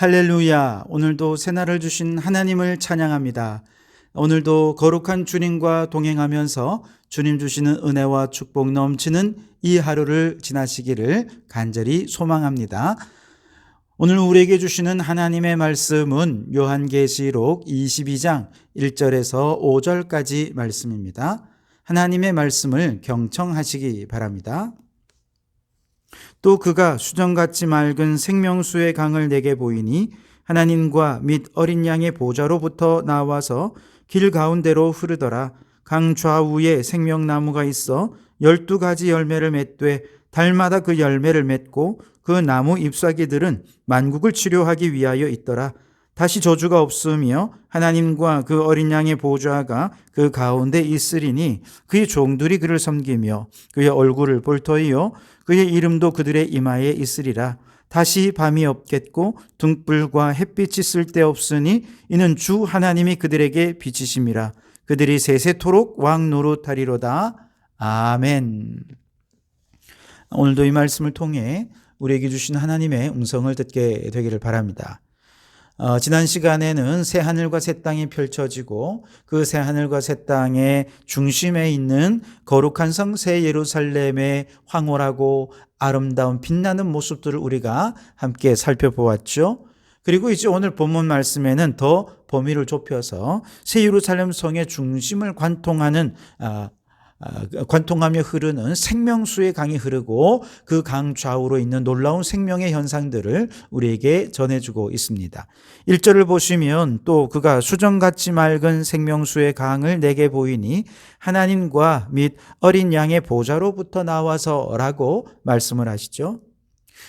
할렐루야. 오늘도 새날을 주신 하나님을 찬양합니다. 오늘도 거룩한 주님과 동행하면서 주님 주시는 은혜와 축복 넘치는 이 하루를 지나시기를 간절히 소망합니다. 오늘 우리에게 주시는 하나님의 말씀은 요한계시록 22장 1절에서 5절까지 말씀입니다. 하나님의 말씀을 경청하시기 바랍니다. 또 그가 수정같이 맑은 생명수의 강을 내게 보이니 하나님과 및 어린 양의 보좌로부터 나와서 길 가운데로 흐르더라. 강 좌우에 생명나무가 있어 12가지 열매를 맺되 달마다 그 열매를 맺고 그 나무 잎사귀들은 만국을 치료하기 위하여 있더라. 다시 저주가 없으며 하나님과 그 어린 양의 보좌가 그 가운데 있으리니 그의 종들이 그를 섬기며 그의 얼굴을 볼 터이요 그의 이름도 그들의 이마에 있으리라. 다시 밤이 없겠고 등불과 햇빛이 쓸데없으니 이는 주 하나님이 그들에게 빛이심이라. 그들이 세세토록 왕 노릇하리로다. 아멘. 오늘도 이 말씀을 통해 우리에게 주신 하나님의 음성을 듣게 되기를 바랍니다. 지난 시간에는 새 하늘과 새 땅이 펼쳐지고 그 새 하늘과 새 땅의 중심에 있는 거룩한 성 새 예루살렘의 황홀하고 아름다운 빛나는 모습들을 우리가 함께 살펴보았죠. 그리고 이제 오늘 본문 말씀에는 더 범위를 좁혀서 새 예루살렘 성의 중심을 관통하며 흐르는 생명수의 강이 흐르고 그 강 좌우로 있는 놀라운 생명의 현상들을 우리에게 전해주고 있습니다. 1절을 보시면 또 그가 수정같이 맑은 생명수의 강을 내게 보이니 하나님과 및 어린 양의 보좌로부터 나와서라고 말씀을 하시죠.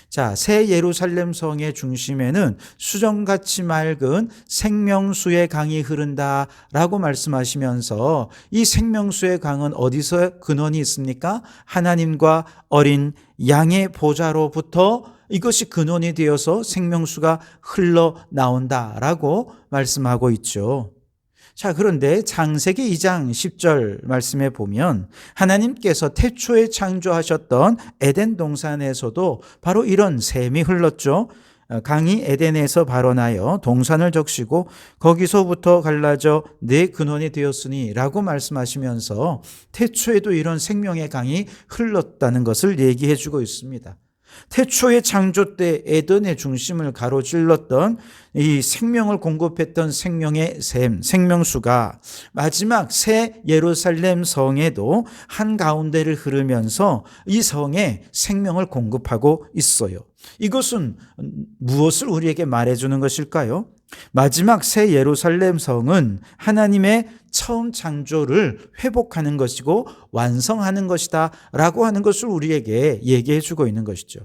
자, 새 예루살렘 성의 중심에는 수정같이 맑은 생명수의 강이 흐른다라고 말씀하시면서 이 생명수의 강은 어디서 근원이 있습니까? 하나님과 어린 양의 보좌로부터 이것이 근원이 되어서 생명수가 흘러나온다라고 말씀하고 있죠. 자, 그런데 창세기 2장 10절 말씀에 보면 하나님께서 태초에 창조하셨던 에덴 동산에서도 바로 이런 샘이 흘렀죠. 강이 에덴에서 발원하여 동산을 적시고 거기서부터 갈라져 내 근원이 되었으니 라고 말씀하시면서 태초에도 이런 생명의 강이 흘렀다는 것을 얘기해 주고 있습니다. 태초의 창조 때 에덴의 중심을 가로질렀던 이 생명을 공급했던 생명의 샘, 생명수가 마지막 새 예루살렘 성에도 한가운데를 흐르면서 이 성에 생명을 공급하고 있어요. 이것은 무엇을 우리에게 말해주는 것일까요? 마지막 새 예루살렘 성은 하나님의 처음 창조를 회복하는 것이고 완성하는 것이다 라고 하는 것을 우리에게 얘기해 주고 있는 것이죠.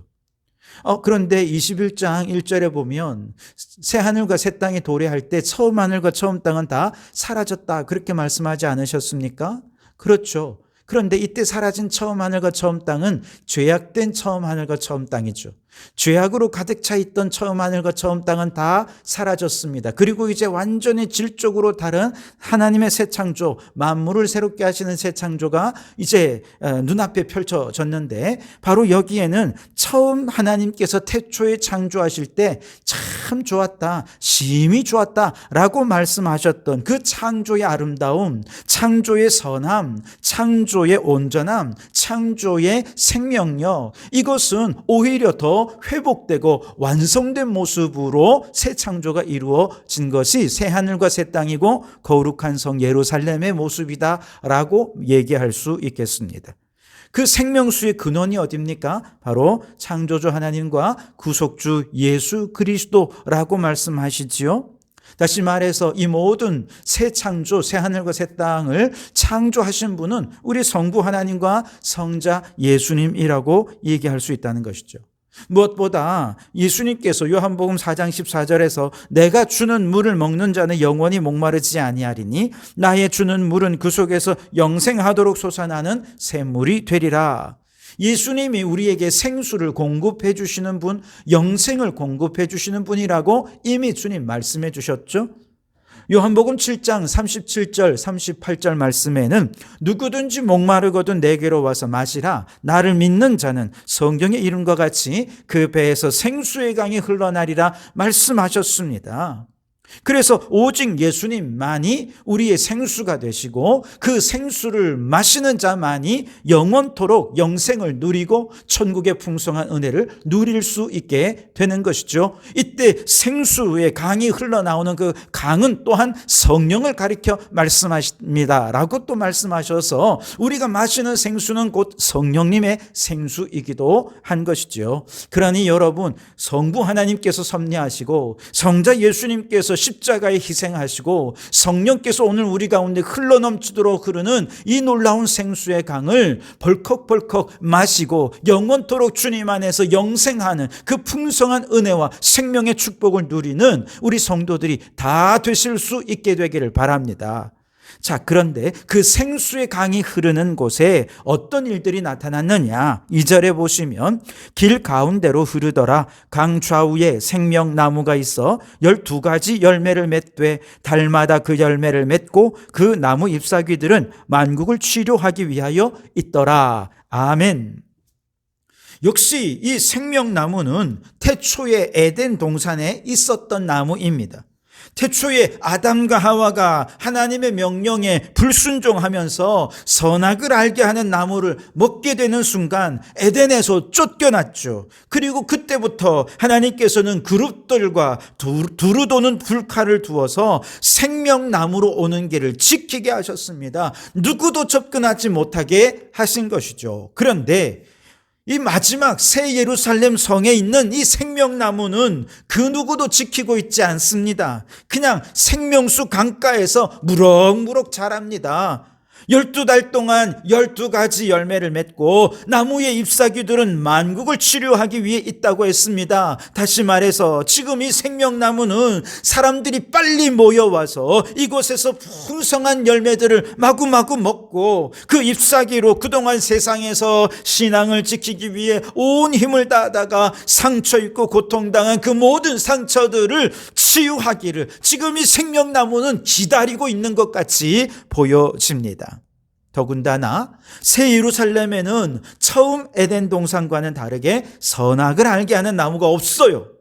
그런데 21장 1절에 보면 새 하늘과 새 땅이 도래할 때 처음 하늘과 처음 땅은 다 사라졌다 그렇게 말씀하지 않으셨습니까? 그렇죠. 그런데 이때 사라진 처음 하늘과 처음 땅은 죄악된 처음 하늘과 처음 땅이죠. 죄악으로 가득 차 있던 처음 하늘과 처음 땅은 다 사라졌습니다. 그리고 이제 완전히 질적으로 다른 하나님의 새 창조, 만물을 새롭게 하시는 새 창조가 이제 눈앞에 펼쳐졌는데 바로 여기에는 처음 하나님께서 태초에 창조하실 때 참 좋았다, 심히 좋았다 라고 말씀하셨던 그 창조의 아름다움, 창조의 선함, 창조의 온전함, 창조의 생명력, 이것은 오히려 더 회복되고 완성된 모습으로 새 창조가 이루어진 것이 새 하늘과 새 땅이고 거룩한 성 예루살렘의 모습이다라고 얘기할 수 있겠습니다. 그 생명수의 근원이 어디입니까? 바로 창조주 하나님과 구속주 예수 그리스도라고 말씀하시지요. 다시 말해서 이 모든 새 창조, 새 하늘과 새 땅을 창조하신 분은 우리 성부 하나님과 성자 예수님이라고 얘기할 수 있다는 것이죠. 무엇보다 예수님께서 요한복음 4장 14절에서 내가 주는 물을 먹는 자는 영원히 목마르지 아니하리니 나의 주는 물은 그 속에서 영생하도록 솟아나는 샘물이 되리라. 예수님이 우리에게 생수를 공급해 주시는 분, 영생을 공급해 주시는 분이라고 이미 주님 말씀해 주셨죠. 요한복음 7장 37절 38절 말씀에는 누구든지 목마르거든 내게로 와서 마시라. 나를 믿는 자는 성경의 이름과 같이 그 배에서 생수의 강이 흘러나리라 말씀하셨습니다. 그래서 오직 예수님만이 우리의 생수가 되시고 그 생수를 마시는 자만이 영원토록 영생을 누리고 천국의 풍성한 은혜를 누릴 수 있게 되는 것이죠. 이때 생수의 강이 흘러나오는 그 강은 또한 성령을 가리켜 말씀하십니다 라고 또 말씀하셔서 우리가 마시는 생수는 곧 성령님의 생수이기도 한 것이죠. 그러니 여러분, 성부 하나님께서 섭리하시고 성자 예수님께서 십자가에 희생하시고 성령께서 오늘 우리 가운데 흘러넘치도록 흐르는 이 놀라운 생수의 강을 벌컥벌컥 마시고 영원토록 주님 안에서 영생하는 그 풍성한 은혜와 생명의 축복을 누리는 우리 성도들이 다 되실 수 있게 되기를 바랍니다. 자, 그런데 그 생수의 강이 흐르는 곳에 어떤 일들이 나타났느냐? 2절에 보시면 길 가운데로 흐르더라. 강 좌우에 생명나무가 있어 12가지 열매를 맺되 달마다 그 열매를 맺고 그 나무 잎사귀들은 만국을 치료하기 위하여 있더라. 아멘. 역시 이 생명나무는 태초에 에덴 동산에 있었던 나무입니다. 태초에 아담과 하와가 하나님의 명령에 불순종하면서 선악을 알게 하는 나무를 먹게 되는 순간 에덴에서 쫓겨났죠. 그리고 그때부터 하나님께서는 그룹들과 두루 도는 불칼을 두어서 생명나무로 오는 길을 지키게 하셨습니다. 누구도 접근하지 못하게 하신 것이죠. 그런데 이 마지막 새 예루살렘 성에 있는 이 생명나무는 그 누구도 지키고 있지 않습니다. 그냥 생명수 강가에서 무럭무럭 자랍니다. 12달 동안 12가지 열매를 맺고 나무의 잎사귀들은 만국을 치료하기 위해 있다고 했습니다. 다시 말해서 지금 이 생명나무는 사람들이 빨리 모여와서 이곳에서 풍성한 열매들을 마구마구 먹고 그 잎사귀로 그동안 세상에서 신앙을 지키기 위해 온 힘을 다하다가 상처 입고 고통당한 그 모든 상처들을 치유하기를 지금 이 생명나무는 기다리고 있는 것 같이 보여집니다. 더군다나 새 예루살렘에는 처음 에덴 동산과는 다르게 선악을 알게 하는 나무가 없어요.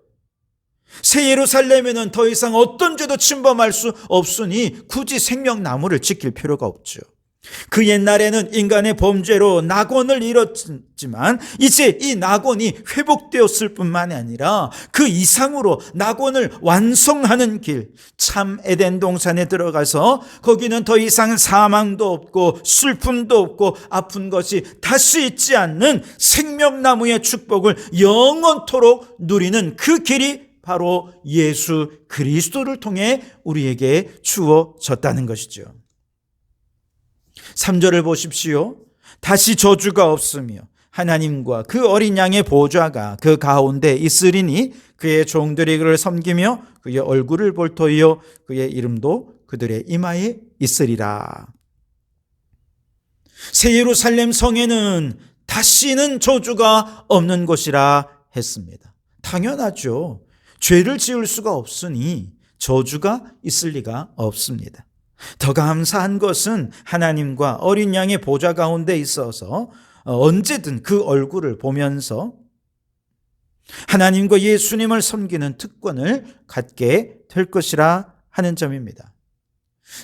새 예루살렘에는 더 이상 어떤 죄도 침범할 수 없으니 굳이 생명나무를 지킬 필요가 없죠. 그 옛날에는 인간의 범죄로 낙원을 잃었지만 이제 이 낙원이 회복되었을 뿐만이 아니라 그 이상으로 낙원을 완성하는 길, 참 에덴 동산에 들어가서 거기는 더 이상 사망도 없고 슬픔도 없고 아픈 것이 다시 있지 않는 생명나무의 축복을 영원토록 누리는 그 길이 바로 예수 그리스도를 통해 우리에게 주어졌다는 것이죠. 3절을 보십시오. 다시 저주가 없으며 하나님과 그 어린 양의 보좌가 그 가운데 있으리니 그의 종들이 그를 섬기며 그의 얼굴을 볼 터이요 그의 이름도 그들의 이마에 있으리라. 새 예루살렘 성에는 다시는 저주가 없는 곳이라 했습니다. 당연하죠. 죄를 지을 수가 없으니 저주가 있을 리가 없습니다. 더 감사한 것은 하나님과 어린 양의 보좌 가운데 있어서 언제든 그 얼굴을 보면서 하나님과 예수님을 섬기는 특권을 갖게 될 것이라 하는 점입니다.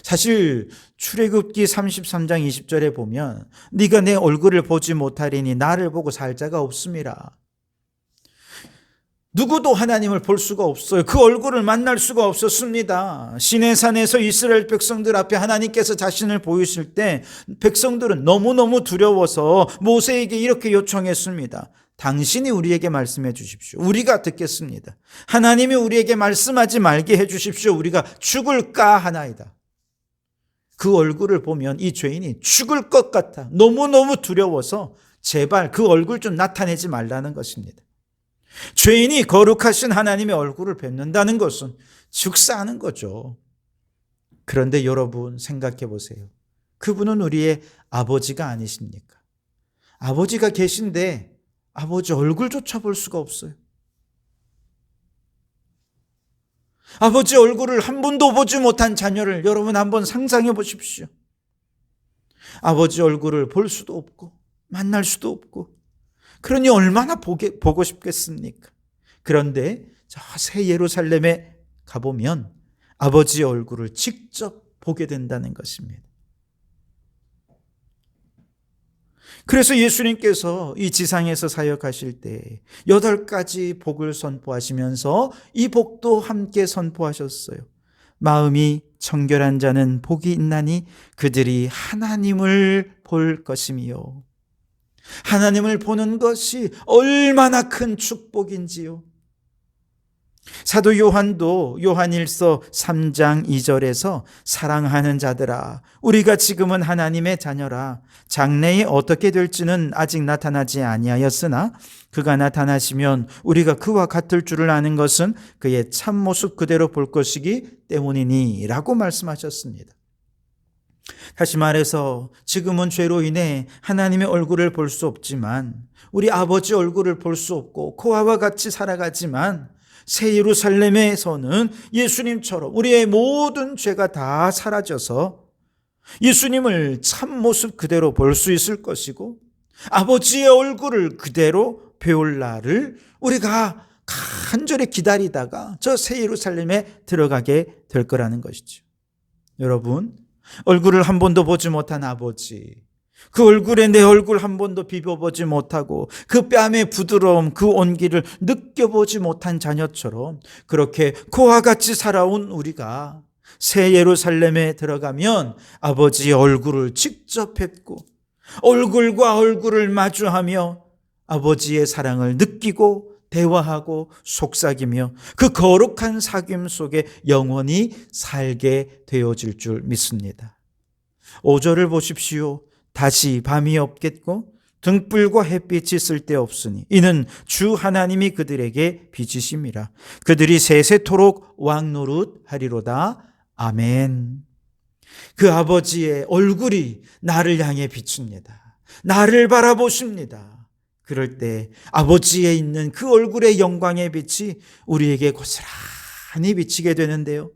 사실 출애굽기 33장 20절에 보면 네가 내 얼굴을 보지 못하리니 나를 보고 살 자가 없음이라. 누구도 하나님을 볼 수가 없어요. 그 얼굴을 만날 수가 없었습니다. 시내산에서 이스라엘 백성들 앞에 하나님께서 자신을 보이실 때 백성들은 너무너무 두려워서 모세에게 이렇게 요청했습니다. 당신이 우리에게 말씀해 주십시오. 우리가 듣겠습니다. 하나님이 우리에게 말씀하지 말게 해 주십시오. 우리가 죽을까 하나이다. 그 얼굴을 보면 이 죄인이 죽을 것 같아. 너무너무 두려워서 제발 그 얼굴 좀 나타내지 말라는 것입니다. 죄인이 거룩하신 하나님의 얼굴을 뵙는다는 것은 즉사하는 거죠. 그런데 여러분 생각해 보세요. 그분은 우리의 아버지가 아니십니까? 아버지가 계신데 아버지 얼굴조차 볼 수가 없어요. 아버지 얼굴을 한 번도 보지 못한 자녀를 여러분 한번 상상해 보십시오. 아버지 얼굴을 볼 수도 없고 만날 수도 없고, 그러니 얼마나 보고 싶겠습니까? 그런데 저 새 예루살렘에 가보면 아버지의 얼굴을 직접 보게 된다는 것입니다. 그래서 예수님께서 이 지상에서 사역하실 때 8가지 복을 선포하시면서 이 복도 함께 선포하셨어요. 마음이 청결한 자는 복이 있나니 그들이 하나님을 볼 것이며, 하나님을 보는 것이 얼마나 큰 축복인지요. 사도 요한도 요한일서 3장 2절에서 사랑하는 자들아, 우리가 지금은 하나님의 자녀라. 장래에 어떻게 될지는 아직 나타나지 아니하였으나 그가 나타나시면 우리가 그와 같을 줄을 아는 것은 그의 참모습 그대로 볼 것이기 때문이니 라고 말씀하셨습니다. 다시 말해서 지금은 죄로 인해 하나님의 얼굴을 볼 수 없지만, 우리 아버지 얼굴을 볼 수 없고 그와 같이 살아가지만, 새 예루살렘에서는 예수님처럼 우리의 모든 죄가 다 사라져서 예수님을 참모습 그대로 볼 수 있을 것이고, 아버지의 얼굴을 그대로 배울 날을 우리가 간절히 기다리다가 저 새 예루살렘에 들어가게 될 거라는 것이죠. 여러분, 얼굴을 한 번도 보지 못한 아버지, 그 얼굴에 내 얼굴 한 번도 비벼보지 못하고 그 뺨의 부드러움, 그 온기를 느껴보지 못한 자녀처럼 그렇게 그와 같이 살아온 우리가 새 예루살렘에 들어가면 아버지의 얼굴을 직접 뵙고 얼굴과 얼굴을 마주하며 아버지의 사랑을 느끼고 대화하고 속삭이며 그 거룩한 사귐 속에 영원히 살게 되어질 줄 믿습니다. 5절을 보십시오. 다시 밤이 없겠고 등불과 햇빛이 쓸데없으니 이는 주 하나님이 그들에게 빛이심이라. 그들이 세세토록 왕노릇하리로다. 아멘. 그 아버지의 얼굴이 나를 향해 비춥니다. 나를 바라보십니다. 그럴 때 아버지에 있는 그 얼굴의 영광의 빛이 우리에게 고스란히 비치게 되는데요.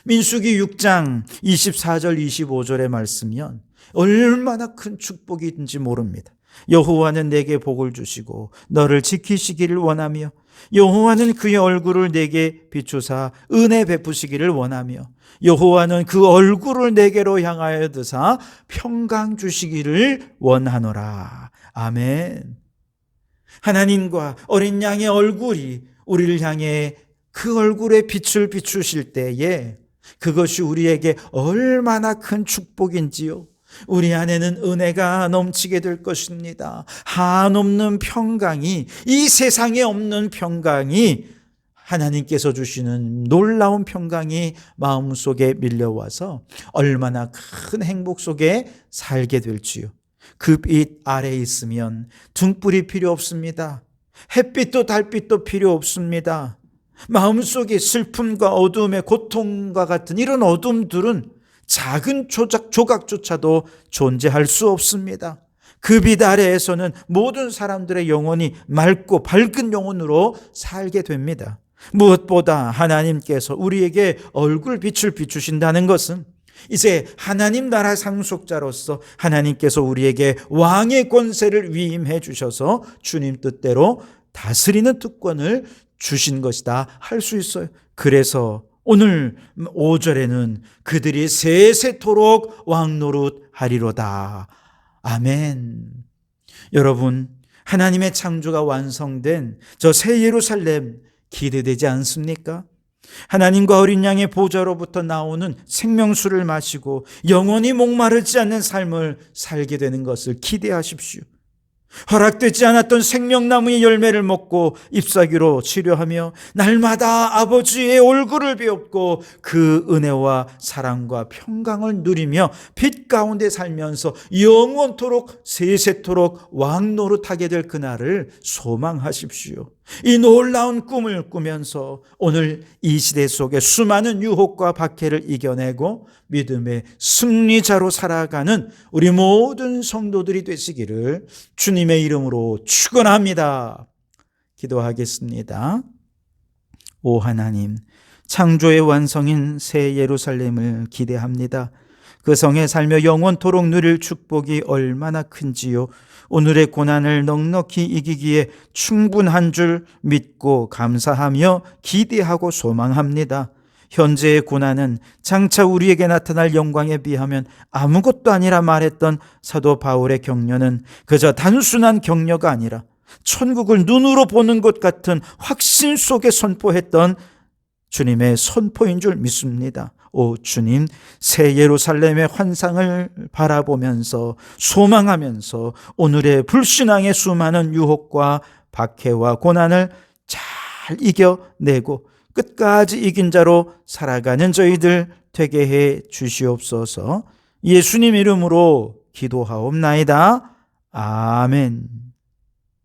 민수기 6장 24절 25절의 말씀이면 얼마나 큰 축복인지 모릅니다. 여호와는 내게 복을 주시고 너를 지키시기를 원하며, 여호와는 그의 얼굴을 내게 비추사 은혜 베푸시기를 원하며, 여호와는 그 얼굴을 내게로 향하여 드사 평강 주시기를 원하노라. 아멘. 하나님과 어린 양의 얼굴이 우리를 향해 그 얼굴의 빛을 비추실 때에 그것이 우리에게 얼마나 큰 축복인지요. 우리 안에는 은혜가 넘치게 될 것입니다. 한없는 평강이, 이 세상에 없는 평강이, 하나님께서 주시는 놀라운 평강이 마음속에 밀려와서 얼마나 큰 행복 속에 살게 될지요. 그 빛 아래에 있으면 등불이 필요 없습니다. 햇빛도 달빛도 필요 없습니다. 마음속에 슬픔과 어두움의 고통과 같은 이런 어둠들은 작은 조각조차도 존재할 수 없습니다. 그 빛 아래에서는 모든 사람들의 영혼이 맑고 밝은 영혼으로 살게 됩니다. 무엇보다 하나님께서 우리에게 얼굴 빛을 비추신다는 것은 이제 하나님 나라 상속자로서 하나님께서 우리에게 왕의 권세를 위임해 주셔서 주님 뜻대로 다스리는 특권을 주신 것이다 할 수 있어요. 그래서 오늘 5절에는 그들이 세세토록 왕노릇하리로다. 아멘. 여러분, 하나님의 창조가 완성된 저 새 예루살렘 기대되지 않습니까? 하나님과 어린 양의 보좌로부터 나오는 생명수를 마시고 영원히 목마르지 않는 삶을 살게 되는 것을 기대하십시오. 허락되지 않았던 생명나무의 열매를 먹고 잎사귀로 치료하며 날마다 아버지의 얼굴을 배웠고 그 은혜와 사랑과 평강을 누리며 빛 가운데 살면서 영원토록 세세토록 왕노릇하게 될 그날을 소망하십시오. 이 놀라운 꿈을 꾸면서 오늘 이 시대 속에 수많은 유혹과 박해를 이겨내고 믿음의 승리자로 살아가는 우리 모든 성도들이 되시기를 주님의 이름으로 축원합니다. 기도하겠습니다. 오 하나님, 창조의 완성인 새 예루살렘을 기대합니다. 그 성에 살며 영원토록 누릴 축복이 얼마나 큰지요. 오늘의 고난을 넉넉히 이기기에 충분한 줄 믿고 감사하며 기대하고 소망합니다. 현재의 고난은 장차 우리에게 나타날 영광에 비하면 아무것도 아니라 말했던 사도 바울의 격려는 그저 단순한 격려가 아니라 천국을 눈으로 보는 것 같은 확신 속에 선포했던 주님의 선포인 줄 믿습니다. 오 주님, 새 예루살렘의 환상을 바라보면서 소망하면서 오늘의 불신앙의 수많은 유혹과 박해와 고난을 잘 이겨내고 끝까지 이긴 자로 살아가는 저희들 되게 해 주시옵소서. 예수님 이름으로 기도하옵나이다. 아멘.